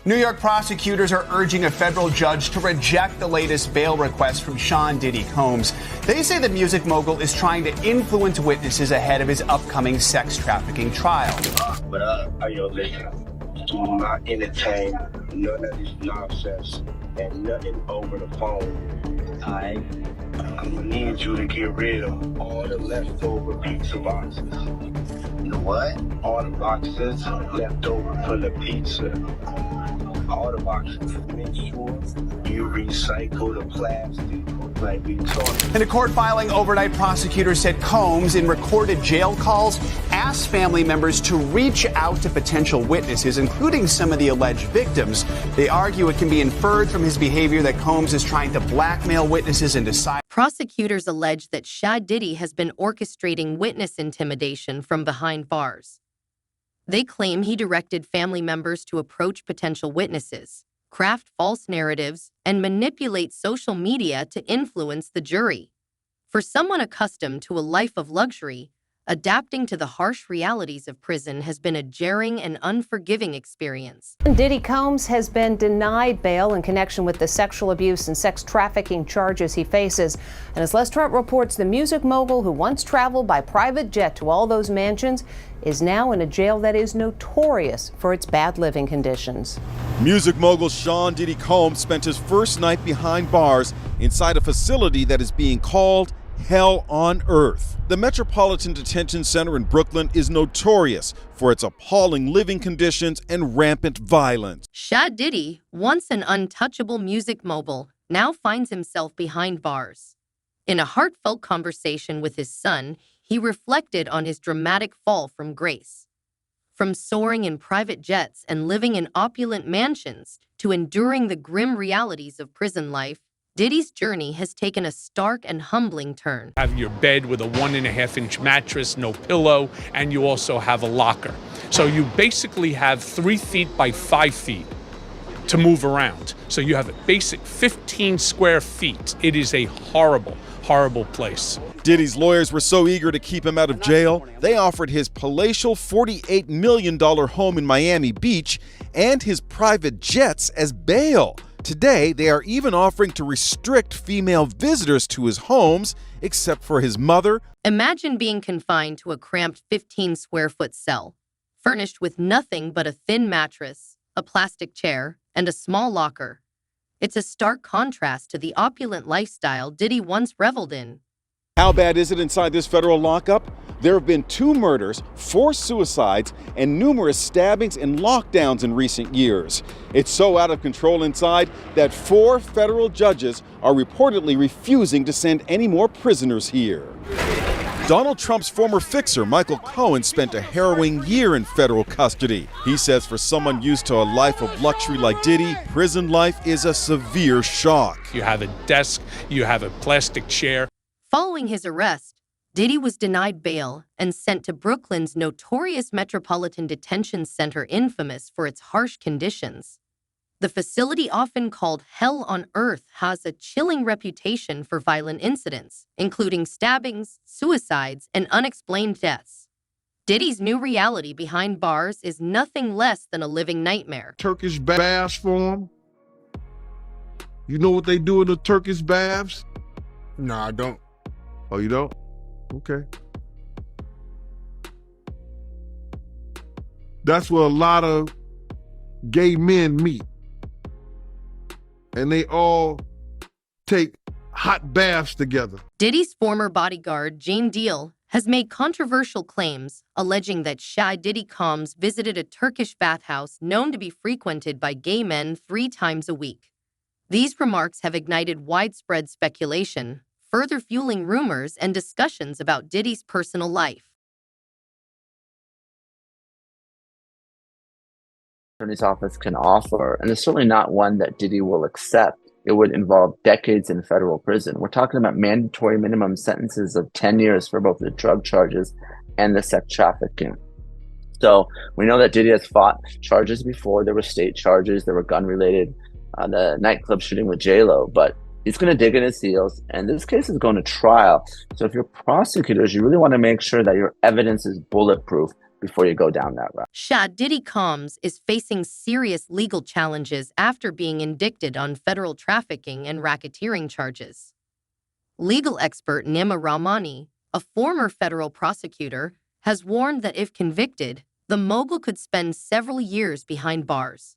New York prosecutors are urging a federal judge to reject the latest bail request from Sean Diddy Combs. They say the music mogul is trying to influence witnesses ahead of his upcoming sex trafficking trial. But listen, do not entertain none of this nonsense and nothing over the phone. I'm gonna need you to get rid of all the leftover pizza boxes. You know what? All the boxes left over from the pizza. All the boxes. Make sure you recycle the plastic like we talked. In a court filing overnight, prosecutors said Combs, in recorded jail calls, asked family members to reach out to potential witnesses, including some of the alleged victims. They argue it can be inferred from his behavior that Combs is trying to blackmail witnesses into silence. Prosecutors allege that Sha Diddy has been orchestrating witness intimidation from behind bars. They claim he directed family members to approach potential witnesses, craft false narratives, and manipulate social media to influence the jury. For someone accustomed to a life of luxury, adapting to the harsh realities of prison has been a jarring and unforgiving experience. Diddy Combs has been denied bail in connection with the sexual abuse and sex trafficking charges he faces. And as Les Trent reports, the music mogul who once traveled by private jet to all those mansions is now in a jail that is notorious for its bad living conditions. Music mogul Sean Diddy Combs spent his first night behind bars inside a facility that is being called Hell on Earth. The Metropolitan Detention Center in Brooklyn is notorious for its appalling living conditions and rampant violence. Sha Diddy, once an untouchable music mogul, now finds himself behind bars. In a heartfelt conversation with his son, he reflected on his dramatic fall from grace. From soaring in private jets and living in opulent mansions to enduring the grim realities of prison life, Diddy's journey has taken a stark and humbling turn. Have your bed with a 1.5-inch mattress, no pillow, and you also have a locker. So you basically have 3 feet by 5 feet to move around. So you have a basic 15 square feet. It is a horrible, horrible place. Diddy's lawyers were so eager to keep him out of jail, they offered his palatial $48 million home in Miami Beach and his private jets as bail. Today, they are even offering to restrict female visitors to his homes, except for his mother. Imagine being confined to a cramped 15-square-foot cell, furnished with nothing but a thin mattress, a plastic chair, and a small locker. It's a stark contrast to the opulent lifestyle Diddy once reveled in. How bad is it inside this federal lockup? There have been 2 murders, 4 suicides, and numerous stabbings and lockdowns in recent years. It's so out of control inside that 4 federal judges are reportedly refusing to send any more prisoners here. Donald Trump's former fixer, Michael Cohen, spent a harrowing year in federal custody. He says for someone used to a life of luxury like Diddy, prison life is a severe shock. You have a desk, you have a plastic chair. Following his arrest, Diddy was denied bail and sent to Brooklyn's notorious Metropolitan Detention Center, infamous for its harsh conditions. The facility, often called Hell on Earth, has a chilling reputation for violent incidents, including stabbings, suicides, and unexplained deaths. Diddy's new reality behind bars is nothing less than a living nightmare. Turkish baths for him. You know what they do in the Turkish baths? No, I don't. Oh, you don't? Okay. That's where a lot of gay men meet. And they all take hot baths together. Diddy's former bodyguard, Jane Deal, has made controversial claims alleging that Sha Diddy Combs visited a Turkish bathhouse known to be frequented by gay men 3 times a week. These remarks have ignited widespread speculation, further fueling rumors and discussions about Diddy's personal life. Attorney's office can offer, and it's certainly not one that Diddy will accept. It would involve decades in federal prison. We're talking about mandatory minimum sentences of 10 years for both the drug charges and the sex trafficking. So we know that Diddy has fought charges before. There were state charges, there were gun-related, the nightclub shooting with J-Lo, but he's going to dig in his heels, and this case is going to trial. So if you're prosecutors, you really want to make sure that your evidence is bulletproof, before you go down that route. Shah Diddy Combs is facing serious legal challenges after being indicted on federal trafficking and racketeering charges. Legal expert Nima Rahmani, a former federal prosecutor, has warned that if convicted, the mogul could spend several years behind bars.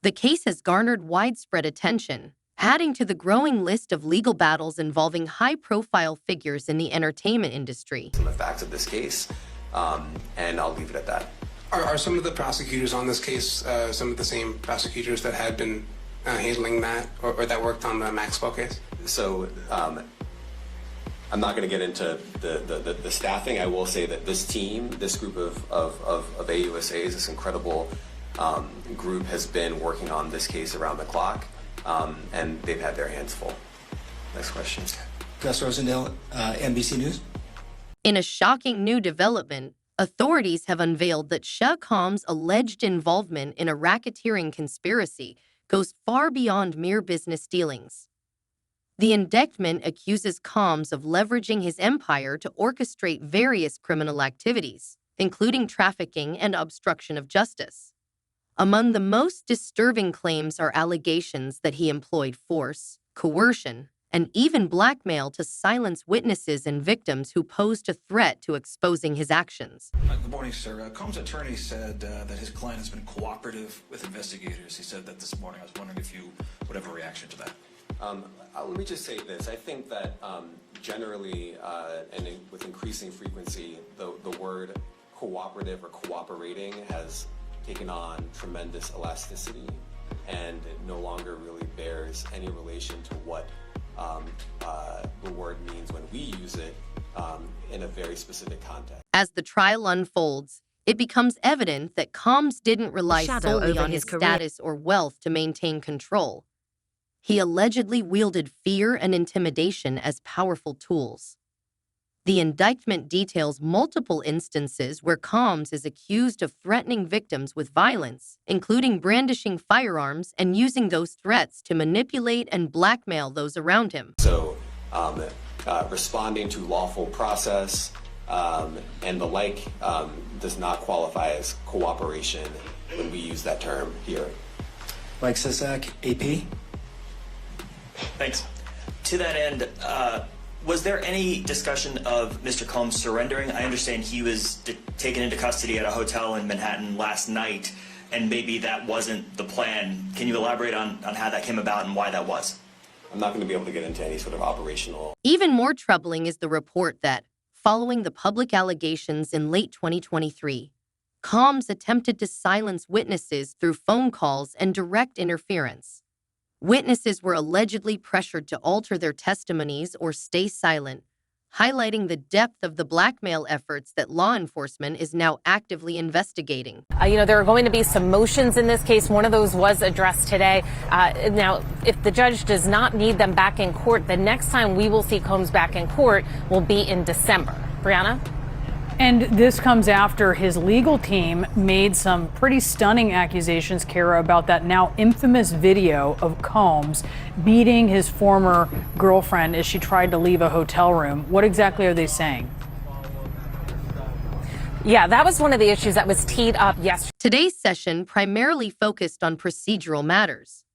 The case has garnered widespread attention, adding to the growing list of legal battles involving high-profile figures in the entertainment industry. The facts of this case, and I'll leave it at that. Are some of the prosecutors on this case some of the same prosecutors that had been handling that or that worked on the Maxwell case? So I'm not going to get into the staffing. I will say that this team, this group of AUSAs, this incredible group has been working on this case around the clock, and they've had their hands full. Next question. Gus Rosendale, NBC News. In a shocking new development, authorities have unveiled that Shah Combs' alleged involvement in a racketeering conspiracy goes far beyond mere business dealings. The indictment accuses Combs of leveraging his empire to orchestrate various criminal activities, including trafficking and obstruction of justice. Among the most disturbing claims are allegations that he employed force, coercion, and even blackmail to silence witnesses and victims who posed a threat to exposing his actions. Good morning, sir. Combs' attorney said that his client has been cooperative with investigators. He said that this morning. I was wondering if you would have a reaction to that. Let me just say this. I think that generally and with increasing frequency, the word cooperative or cooperating has taken on tremendous elasticity, and it no longer really bears any relation to what the word means when we use it in a very specific context. As the trial unfolds, it becomes evident that Combs didn't rely solely on his status or wealth to maintain control. He allegedly wielded fear and intimidation as powerful tools. The indictment details multiple instances where Combs is accused of threatening victims with violence, including brandishing firearms and using those threats to manipulate and blackmail those around him. So, responding to lawful process and the like does not qualify as cooperation when we use that term here. Mike Sisak, AP. Thanks. To that end, was there any discussion of Mr. Combs surrendering? I understand he was taken into custody at a hotel in Manhattan last night, and maybe that wasn't the plan. Can you elaborate on how that came about and why that was? I'm not going to be able to get into any sort of operational. Even more troubling is the report that, following the public allegations in late 2023, Combs attempted to silence witnesses through phone calls and direct interference. Witnesses were allegedly pressured to alter their testimonies or stay silent, highlighting the depth of the blackmail efforts that law enforcement is now actively investigating. There are going to be some motions in this case. One of those was addressed today. Now, if the judge does not need them back in court, the next time we will see Combs back in court will be in December. Brianna? And this comes after his legal team made some pretty stunning accusations, Kara, about that now infamous video of Combs beating his former girlfriend as she tried to leave a hotel room. What exactly are they saying? Yeah, that was one of the issues that was teed up yesterday. Today's session primarily focused on procedural matters.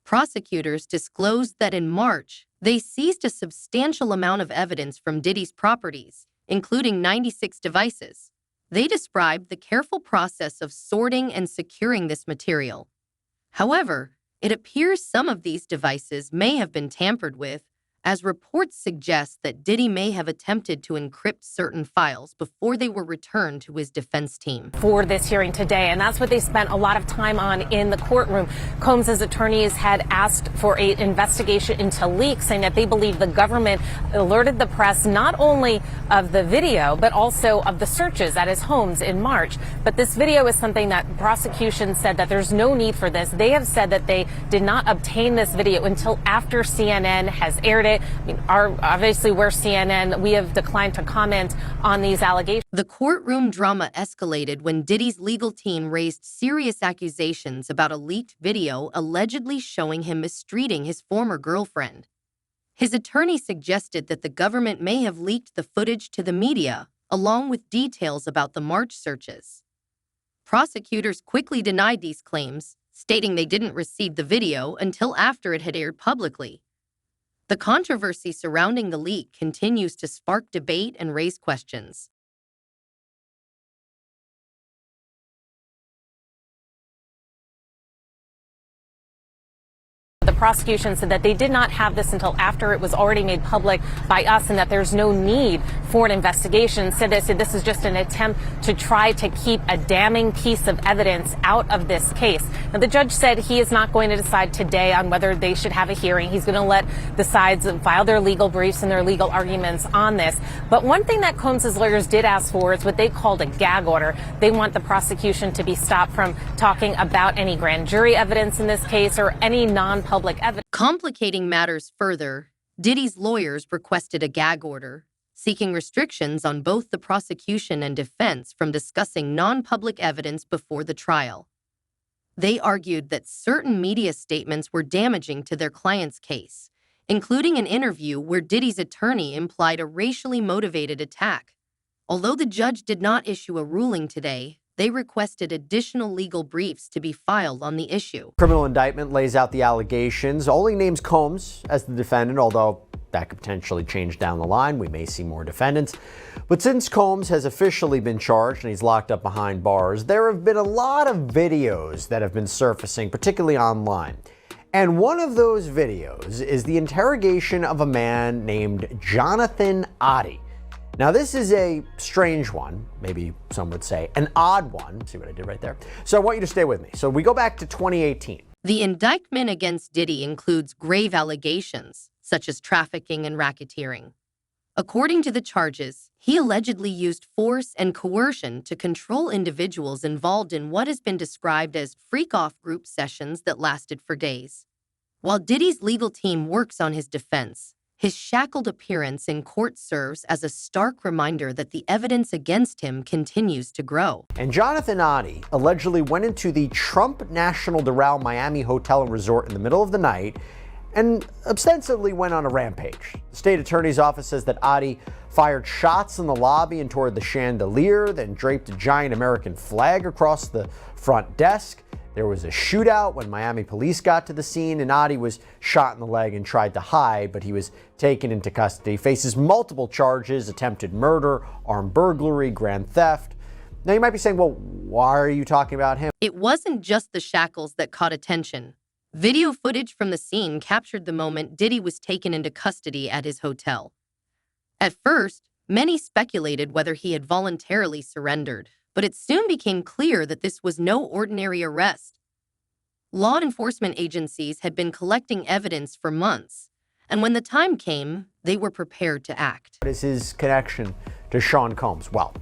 Prosecutors disclosed that in March, they seized a substantial amount of evidence from Diddy's properties, including 96 devices. They described the careful process of sorting and securing this material. However, it appears some of these devices may have been tampered with, as reports suggest that Diddy may have attempted to encrypt certain files before they were returned to his defense team. For this hearing today, and that's what they spent a lot of time on in the courtroom. Combs' attorneys had asked for an investigation into leaks, saying that they believe the government alerted the press not only of the video, but also of the searches at his homes in March. But this video is something that prosecution said that there's no need for this. They have said that they did not obtain this video until after CNN has aired it. Obviously, we're CNN. We have declined to comment on these allegations. The courtroom drama escalated when Diddy's legal team raised serious accusations about a leaked video allegedly showing him mistreating his former girlfriend. His attorney suggested that the government may have leaked the footage to the media, along with details about the March searches. Prosecutors quickly denied these claims, stating they didn't receive the video until after it had aired publicly. The controversy surrounding the leak continues to spark debate and raise questions. The prosecution said that they did not have this until after it was already made public by us and that there's no need for an investigation. Said this is just an attempt to try to keep a damning piece of evidence out of this case. Now, the judge said he is not going to decide today on whether they should have a hearing. He's going to let the sides file their legal briefs and their legal arguments on this. But one thing that Combs' lawyers did ask for is what they called a gag order. They want the prosecution to be stopped from talking about any grand jury evidence in this case or any non-public evidence. Complicating matters further, Diddy's lawyers requested a gag order, seeking restrictions on both the prosecution and defense from discussing non-public evidence before the trial. They argued that certain media statements were damaging to their client's case, including an interview where Diddy's attorney implied a racially motivated attack. Although the judge did not issue a ruling today, they requested additional legal briefs to be filed on the issue. Criminal indictment lays out the allegations, only names Combs as the defendant, although that could potentially change down the line. We may see more defendants. But since Combs has officially been charged and he's locked up behind bars, there have been a lot of videos that have been surfacing, particularly online. And one of those videos is the interrogation of a man named Jonathan Oddie. Now, this is a strange one, maybe some would say an odd one. See what I did right there? So I want you to stay with me. So we go back to 2018. The indictment against Diddy includes grave allegations, such as trafficking and racketeering. According to the charges, he allegedly used force and coercion to control individuals involved in what has been described as freak-off group sessions that lasted for days. While Diddy's legal team works on his defense, his shackled appearance in court serves as a stark reminder that the evidence against him continues to grow. And Jonathan Oddie allegedly went into the Trump National Doral Miami Hotel and Resort in the middle of the night and ostensibly went on a rampage. The state attorney's office says that Oddie fired shots in the lobby and toward the chandelier, then draped a giant American flag across the front desk. There was a shootout when Miami police got to the scene, and Oddie was shot in the leg and tried to hide, but he was taken into custody. Faces multiple charges: attempted murder, armed burglary, grand theft. Now you might be saying, well, why are you talking about him? It wasn't just the shackles that caught attention. Video footage from the scene captured the moment Diddy was taken into custody at his hotel. At first, many speculated whether he had voluntarily surrendered, but it soon became clear that this was no ordinary arrest. Law enforcement agencies had been collecting evidence for months, and when the time came, they were prepared to act. What is his connection to Sean Combs? Well,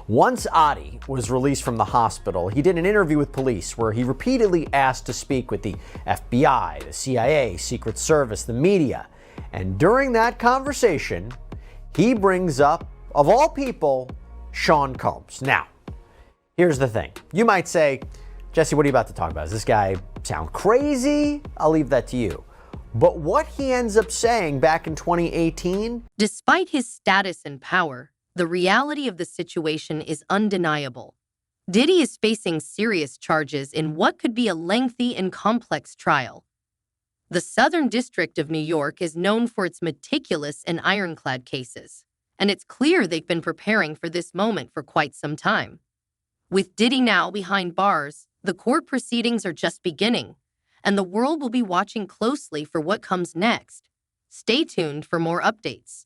once Oddie was released from the hospital, he did an interview with police where he repeatedly asked to speak with the FBI, the CIA, Secret Service, the media. And during that conversation, he brings up, of all people, Sean Combs. Now, here's the thing. You might say, Jesse, what are you about to talk about? Does this guy sound crazy? I'll leave that to you. But what he ends up saying back in 2018? Despite his status and power, the reality of the situation is undeniable. Diddy is facing serious charges in what could be a lengthy and complex trial. The Southern District of New York is known for its meticulous and ironclad cases, and it's clear they've been preparing for this moment for quite some time. With Diddy now behind bars, the court proceedings are just beginning, and the world will be watching closely for what comes next. Stay tuned for more updates.